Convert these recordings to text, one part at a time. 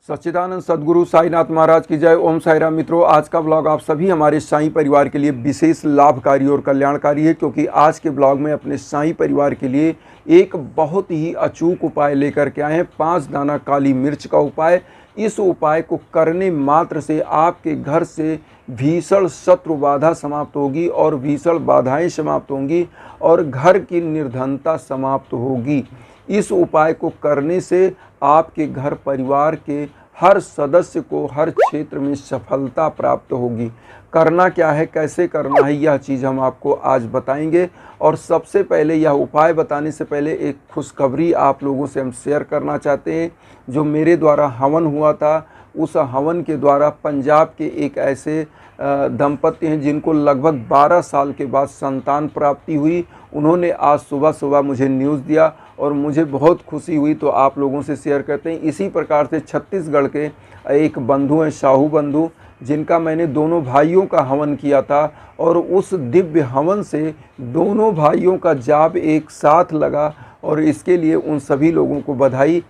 सच्चिदानंद सद्गुरु साईनाथ महाराज की जय। ओम साई राम। मित्रों, आज का ब्लॉग आप सभी हमारे साईं परिवार के लिए विशेष लाभकारी और कल्याणकारी है, क्योंकि आज के ब्लॉग में अपने साईं परिवार के लिए एक बहुत ही अचूक उपाय लेकर के आए हैं। 5 दाना काली मिर्च का उपाय। इस उपाय को करने मात्र से आपके घर से भीषण शत्रु बाधा समाप्त होगी और भीषण बाधाएं समाप्त होंगी और घर की निर्धनता समाप्त होगी। इस उपाय को करने से आपके घर परिवार के हर सदस्य को हर क्षेत्र में सफलता प्राप्त होगी। करना क्या है, कैसे करना है, यह चीज़ हम आपको आज बताएंगे। और सबसे पहले यह उपाय बताने से पहले एक खुशखबरी आप लोगों से हम शेयर करना चाहते हैं। जो मेरे द्वारा हवन हुआ था, उस हवन के द्वारा पंजाब के एक ऐसे दंपति हैं जिनको लगभग 12 साल के बाद संतान प्राप्ति हुई। उन्होंने आज सुबह सुबह मुझे न्यूज़ दिया और मुझे बहुत खुशी हुई, तो आप लोगों से शेयर करते हैं। इसी प्रकार से छत्तीसगढ़ के एक बंधु हैं, शाहू बंधु, जिनका मैंने दोनों भाइयों का हवन किया था और उस दिव्य हवन से दोनों भाइयों का जाप एक साथ लगा और इसके लिए उन सभी लोगों को बधाई।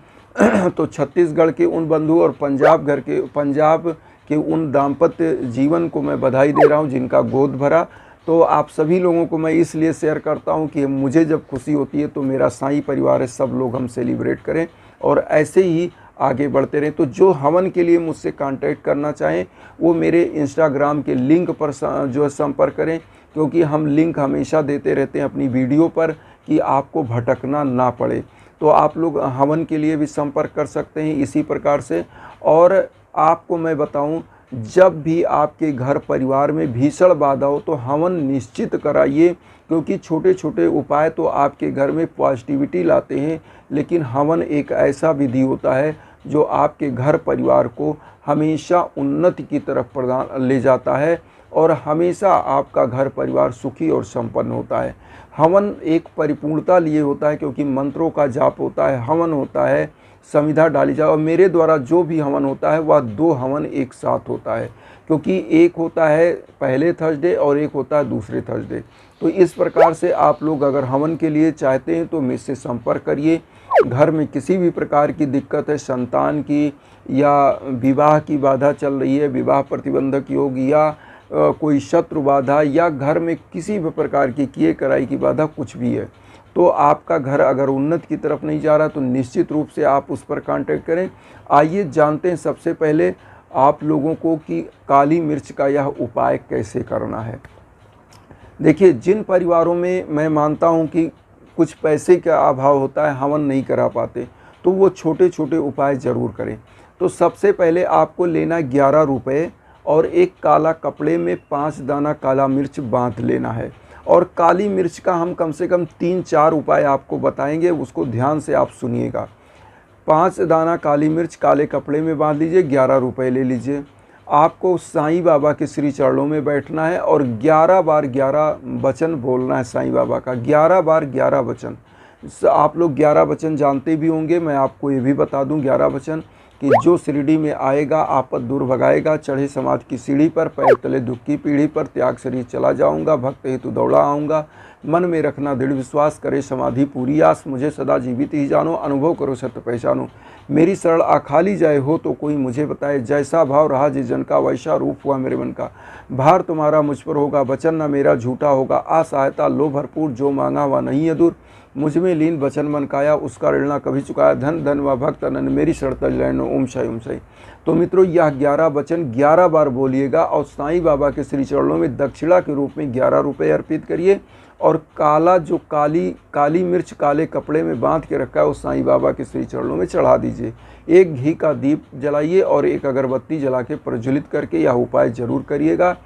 तो छत्तीसगढ़ के उन बंधु और पंजाब के उन दाम्पत्य जीवन को मैं बधाई दे रहा हूं जिनका गोद भरा। तो आप सभी लोगों को मैं इसलिए शेयर करता हूं कि मुझे जब खुशी होती है तो मेरा साईं परिवार है, सब लोग हम सेलिब्रेट करें और ऐसे ही आगे बढ़ते रहें। तो जो हवन के लिए मुझसे कांटेक्ट करना चाहें वो मेरे इंस्टाग्राम के लिंक पर जो है संपर्क करें, क्योंकि हम लिंक हमेशा देते रहते हैं अपनी वीडियो पर कि आपको भटकना ना पड़े। तो आप लोग हवन के लिए भी संपर्क कर सकते हैं इसी प्रकार से। और आपको मैं बताऊं, जब भी आपके घर परिवार में भीषण बाधा हो तो हवन निश्चित कराइए, क्योंकि छोटे छोटे उपाय तो आपके घर में पॉजिटिविटी लाते हैं, लेकिन हवन एक ऐसा विधि होता है जो आपके घर परिवार को हमेशा उन्नति की तरफ ले जाता है और हमेशा आपका घर परिवार सुखी और संपन्न होता है। हवन एक परिपूर्णता लिए होता है, क्योंकि मंत्रों का जाप होता है, हवन होता है, समिधा डाली जाए। और मेरे द्वारा जो भी हवन होता है वह 2 हवन एक साथ होता है, क्योंकि एक होता है पहले थर्सडे और एक होता है दूसरे थर्सडे। तो इस प्रकार से आप लोग अगर हवन के लिए चाहते हैं तो मुझसे संपर्क करिए। घर में किसी भी प्रकार की दिक्कत है, संतान की या विवाह की बाधा चल रही है, विवाह प्रतिबंधक योग या कोई शत्रु बाधा या घर में किसी भी प्रकार की किए कराई की बाधा कुछ भी है, तो आपका घर अगर उन्नति की तरफ नहीं जा रहा तो निश्चित रूप से आप उस पर कांटेक्ट करें। आइए जानते हैं सबसे पहले आप लोगों को कि काली मिर्च का यह उपाय कैसे करना है। देखिए, जिन परिवारों में मैं मानता हूं कि कुछ पैसे का अभाव होता है, हवन नहीं करा पाते, तो वो छोटे छोटे उपाय ज़रूर करें। तो सबसे पहले आपको लेना 11 रुपये और एक काला कपड़े में 5 दाना काला मिर्च बांध लेना है। और काली मिर्च का हम कम से कम 3-4 उपाय आपको बताएंगे, उसको ध्यान से आप सुनिएगा। 5 दाना काली मिर्च काले कपड़े में बांध लीजिए, 11 रुपये ले लीजिए। आपको साईं बाबा के श्री चरणों में बैठना है और 11 बार 11 वचन बोलना है साईं बाबा का, 11 बार 11 वचन। आप लोग 11 वचन जानते भी होंगे, मैं आपको ये भी बता दूं 11 वचन कि जो शिरडी में आएगा आपद दूर भगाएगा, चढ़े समाज की सीढ़ी पर, पैर तले दुख की पीढ़ी पर, त्याग शरीर चला जाऊंगा, भक्त हेतु दौड़ा आऊँगा, मन में रखना दृढ़ विश्वास, करे समाधि पूरी आस, मुझे सदा जीवित ही जानो, अनुभव करो सत्य पहचानो, मेरी शरण आखाली जाए हो तो कोई मुझे बताए, जैसा भाव रहा जिस जन का वैसा रूप हुआ मेरे मन का, भार तुम्हारा मुझ पर होगा, वचन न मेरा झूठा होगा, असहायता लो भरपूर, जो मांगा वह नहीं अधूर, मुझ में लीन वचन मन काया, उसका ऋण ना कभी चुकाया, धन धन व भक्त अनन मेरी शरण तज रहनो, ओम साई ओम साई। तो मित्रों, यह 11 वचन 11 बार बोलिएगा और साईं बाबा के श्री चरणों में दक्षिणा के रूप में 11 रुपये अर्पित करिए। और काला जो काली मिर्च काले कपड़े में बांध के रखा है उस साईं बाबा के श्री चरणों में चढ़ा दीजिए। एक घी का दीप जलाइए और एक अगरबत्ती जला के प्रज्वलित करके यह उपाय जरूर करिएगा।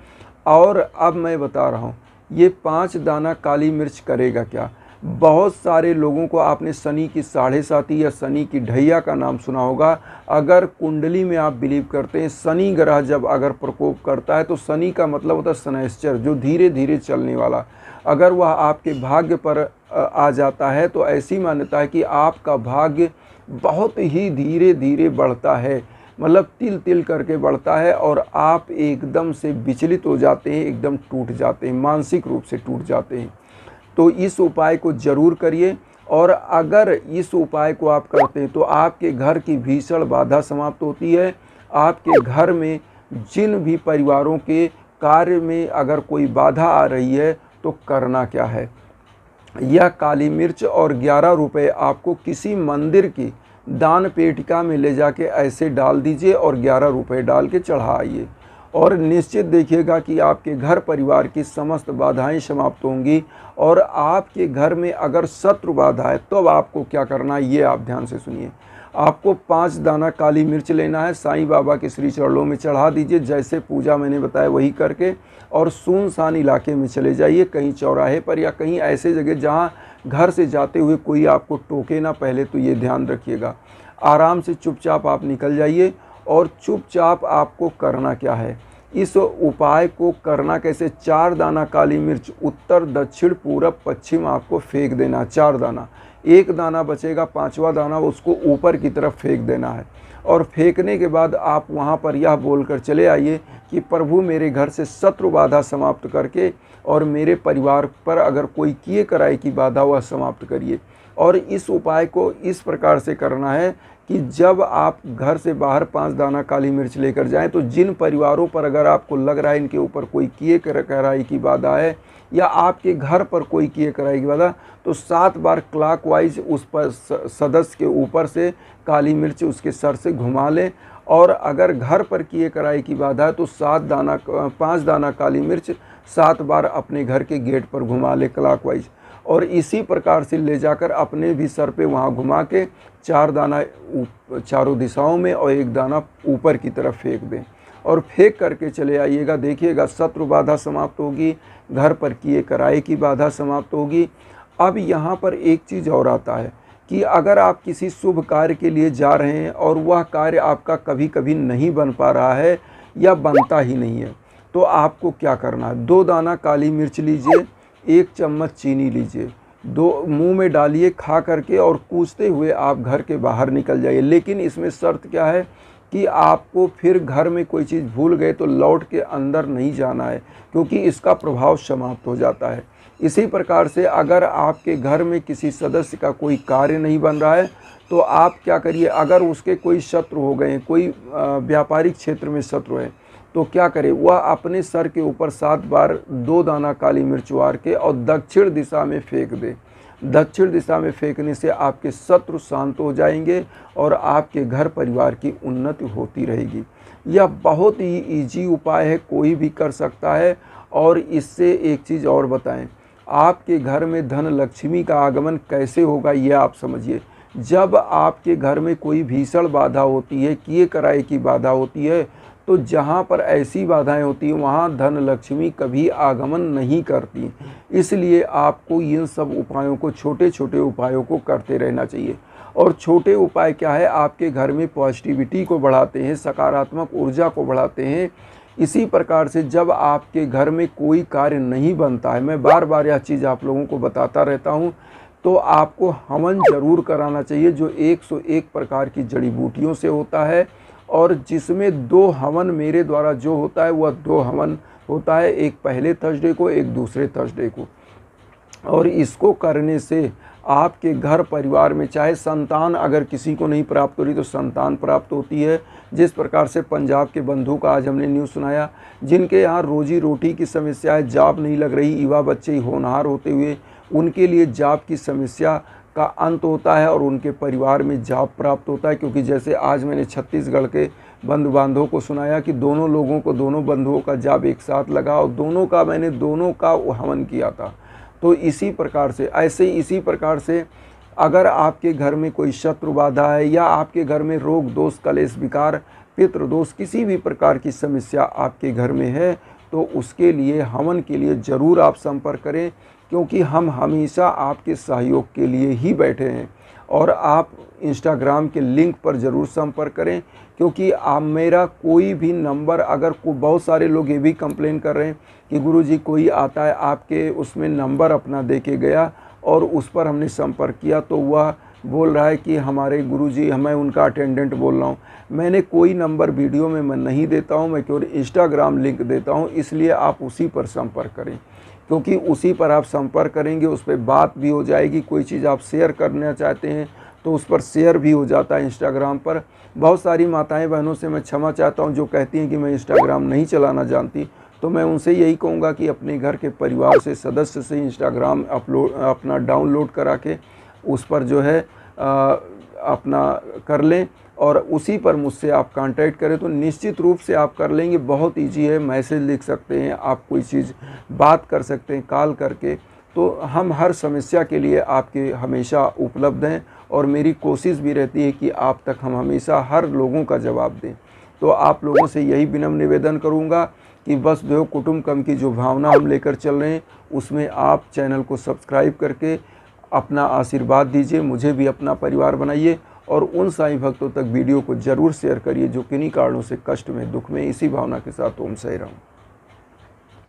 और अब मैं बता रहा हूँ, ये 5 दाना काली मिर्च करेगा क्या। बहुत सारे लोगों को आपने शनि की 7.5 या शनि की ढैया का नाम सुना होगा। अगर कुंडली में आप बिलीव करते हैं, शनि ग्रह जब अगर प्रकोप करता है तो शनि का मतलब होता है शनैश्चर, जो धीरे धीरे चलने वाला। अगर वह आपके भाग्य पर आ जाता है तो ऐसी मान्यता है कि आपका भाग्य बहुत ही धीरे धीरे बढ़ता है, मतलब तिल तिल करके बढ़ता है और आप एकदम से विचलित हो जाते हैं, एकदम टूट जाते हैं, मानसिक रूप से टूट जाते हैं। तो इस उपाय को ज़रूर करिए और अगर इस उपाय को आप करते हैं तो आपके घर की भीषण बाधा समाप्त होती है। आपके घर में जिन भी परिवारों के कार्य में अगर कोई बाधा आ रही है तो करना क्या है, यह काली मिर्च और 11 रुपये आपको किसी मंदिर की दान पेटिका में ले जाके ऐसे डाल दीजिए और 11 रुपये डाल के चढ़ाइए और निश्चित देखिएगा कि आपके घर परिवार की समस्त बाधाएं समाप्त होंगी। और आपके घर में अगर शत्रु बाधा है तो आपको क्या करना है, ये आप ध्यान से सुनिए। आपको 5 दाना काली मिर्च लेना है, साईं बाबा के श्री चरणों में चढ़ा दीजिए, जैसे पूजा मैंने बताया वही करके, और सुनसान इलाके में चले जाइए, कहीं चौराहे पर या कहीं ऐसे जगह जहाँ घर से जाते हुए कोई आपको टोके ना, पहले तो ये ध्यान रखिएगा। आराम से चुपचाप आप निकल जाइए और चुपचाप आपको करना क्या है, इस उपाय को करना कैसे, 4 दाना काली मिर्च उत्तर दक्षिण पूरब पश्चिम आपको फेंक देना, 4 दाना, 1 दाना बचेगा, 5वां दाना उसको ऊपर की तरफ फेंक देना है। और फेंकने के बाद आप वहाँ पर यह बोलकर चले आइए कि प्रभु मेरे घर से शत्रु बाधा समाप्त करके और मेरे परिवार पर अगर कोई किए कराए की बाधा वह समाप्त करिए। और इस उपाय को इस प्रकार से करना है कि जब आप घर से बाहर 5 दाना काली मिर्च लेकर जाएं तो जिन परिवारों पर अगर आपको लग रहा है इनके ऊपर कोई किए कराई की बाधा है या आपके घर पर कोई किए कराई की बाधा, तो 7 बार क्लॉकवाइज उस पर सदस्य के ऊपर से काली मिर्च उसके सर से घुमा लें। और अगर घर पर किए कराई की बाधा है तो 5 दाना काली मिर्च 7 बार अपने घर के गेट पर घुमा ले क्लॉकवाइज, और इसी प्रकार से ले जाकर अपने भी सर पे वहाँ घुमा के 4 दाना चारों दिशाओं में और 1 दाना ऊपर की तरफ फेंक दें और फेंक करके चले आइएगा। देखिएगा शत्रु बाधा समाप्त होगी, घर पर किए कराए की बाधा समाप्त होगी। अब यहाँ पर एक चीज़ और आता है कि अगर आप किसी शुभ कार्य के लिए जा रहे हैं और वह कार्य आपका कभी कभी नहीं बन पा रहा है या बनता ही नहीं है, तो आपको क्या करना है, 2 दाना काली मिर्च लीजिए, 1 चम्मच चीनी लीजिए, 2 मुंह में डालिए, खा करके और कूचते हुए आप घर के बाहर निकल जाइए। लेकिन इसमें शर्त क्या है कि आपको फिर घर में कोई चीज़ भूल गए तो लौट के अंदर नहीं जाना है, क्योंकि इसका प्रभाव समाप्त हो जाता है। इसी प्रकार से अगर आपके घर में किसी सदस्य का कोई कार्य नहीं बन रहा है तो आप क्या करिए, अगर उसके कोई शत्रु हो गए, कोई व्यापारिक क्षेत्र में शत्रु है, तो क्या करे, वह अपने सर के ऊपर 7 बार 2 दाना काली मिर्च वार के और दक्षिण दिशा में फेंक दे। दक्षिण दिशा में फेंकने से आपके शत्रु शांत हो जाएंगे और आपके घर परिवार की उन्नति होती रहेगी। यह बहुत ही इजी उपाय है, कोई भी कर सकता है। और इससे एक चीज़ और बताएं, आपके घर में धन लक्ष्मी का आगमन कैसे होगा यह आप समझिए। जब आपके घर में कोई भीषण बाधा होती है, किए कराए की बाधा होती है, तो जहाँ पर ऐसी बाधाएं होती हैं वहाँ धन लक्ष्मी कभी आगमन नहीं करती। इसलिए आपको इन सब उपायों को, छोटे छोटे उपायों को करते रहना चाहिए। और छोटे उपाय क्या है, आपके घर में पॉजिटिविटी को बढ़ाते हैं, सकारात्मक ऊर्जा को बढ़ाते हैं। इसी प्रकार से जब आपके घर में कोई कार्य नहीं बनता है, मैं बार बार यह चीज़ आप लोगों को बताता रहता हूँ, तो आपको हवन जरूर कराना चाहिए, जो 101 प्रकार की जड़ी बूटियों से होता है और जिसमें 2 हवन मेरे द्वारा जो होता है वह 2 हवन होता है, एक पहले थर्सडे को, एक दूसरे थर्सडे को। और इसको करने से आपके घर परिवार में चाहे संतान अगर किसी को नहीं प्राप्त हो रही तो संतान प्राप्त होती है। जिस प्रकार से पंजाब के बंधु का आज हमने न्यूज़ सुनाया, जिनके यहाँ रोजी रोटी की समस्या है, जॉब नहीं लग रही, युवा बच्चे होनहार होते हुए उनके लिए जॉब की समस्या का अंत होता है और उनके परिवार में जॉब प्राप्त होता है। क्योंकि जैसे आज मैंने छत्तीसगढ़ के बंधु बांधवों को सुनाया कि दोनों लोगों को, दोनों बंधुओं का जॉब एक साथ लगा और दोनों का हवन किया था। तो इसी प्रकार से, इसी प्रकार से अगर आपके घर में कोई शत्रु बाधा है या आपके घर में रोग दोष कलेश विकार पितृ दोष किसी भी प्रकार की समस्या आपके घर में है, तो उसके लिए हवन के लिए ज़रूर आप संपर्क करें, क्योंकि हम हमेशा आपके सहयोग के लिए ही बैठे हैं। और आप इंस्टाग्राम के लिंक पर ज़रूर संपर्क करें, क्योंकि आप मेरा कोई भी नंबर, अगर बहुत सारे लोग ये भी कंप्लेन कर रहे हैं कि गुरुजी कोई आता है आपके उसमें नंबर अपना दे के गया और उस पर हमने संपर्क किया तो वह बोल रहा है कि हमारे गुरुजी, मैं उनका अटेंडेंट बोल रहा हूँ। मैंने कोई नंबर वीडियो में मैं नहीं देता हूँ, मैं केवल इंस्टाग्राम लिंक देता हूँ, इसलिए आप उसी पर संपर्क करें। क्योंकि उसी पर आप संपर्क करेंगे, उस पर बात भी हो जाएगी। कोई चीज़ आप शेयर करना चाहते हैं तो उस पर शेयर भी हो जाता है इंस्टाग्राम पर। बहुत सारी माताएं बहनों से मैं क्षमा चाहता हूं जो कहती हैं कि मैं इंस्टाग्राम नहीं चलाना जानती, तो मैं उनसे यही कहूँगा कि अपने घर के परिवार से सदस्य से इंस्टाग्राम अपना डाउनलोड करा के उस पर जो है अपना कर लें और उसी पर मुझसे आप कांटेक्ट करें तो निश्चित रूप से आप कर लेंगे। बहुत ईजी है, मैसेज लिख सकते हैं, आप कोई चीज़ बात कर सकते हैं कॉल करके। तो हम हर समस्या के लिए आपके हमेशा उपलब्ध हैं और मेरी कोशिश भी रहती है कि आप तक हम हमेशा हर लोगों का जवाब दें। तो आप लोगों से यही विनम्र निवेदन करूंगा कि वसुधैव कुटुंबकम की जो भावना हम लेकर चल रहे हैं उसमें आप चैनल को सब्सक्राइब करके अपना आशीर्वाद दीजिए, मुझे भी अपना परिवार बनाइए और उन साईं भक्तों तक वीडियो को ज़रूर शेयर करिए जो किन्हीं कारणों से कष्ट में, दुख में। इसी भावना के साथ ओम साईं राम।